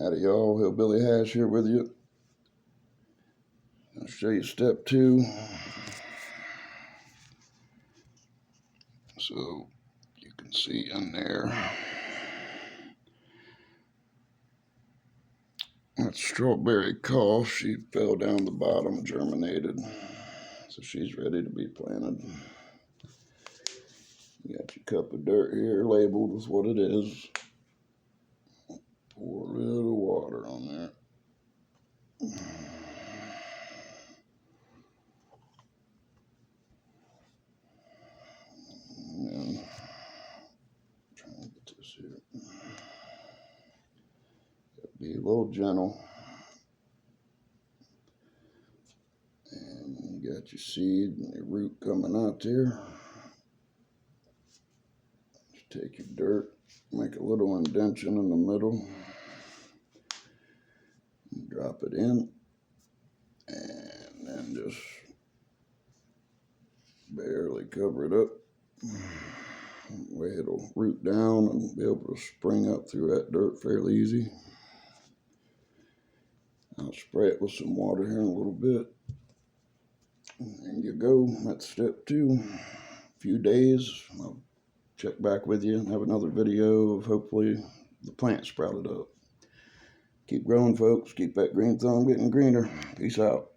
Howdy y'all, Hillbilly Hash here with you. I'll show you step 2. So you can see in there, that strawberry cough, she fell down the bottom, germinated. So she's ready to be planted. You got your cup of dirt here labeled with what it is. Pour a little water on there. And try and get this here. Be a little gentle. And you got your seed and your root coming out there. Just take your dirt, make a little indentation in the middle, and drop it in, and then just barely cover it up. That way it'll root down and be able to spring up through that dirt fairly easy. I'll spray it with some water here in a little bit. And there you go, that's step 2. A few days, I'll check back with you and have another video of hopefully the plant sprouted up. Keep growing, folks. Keep that green thumb getting greener. Peace out.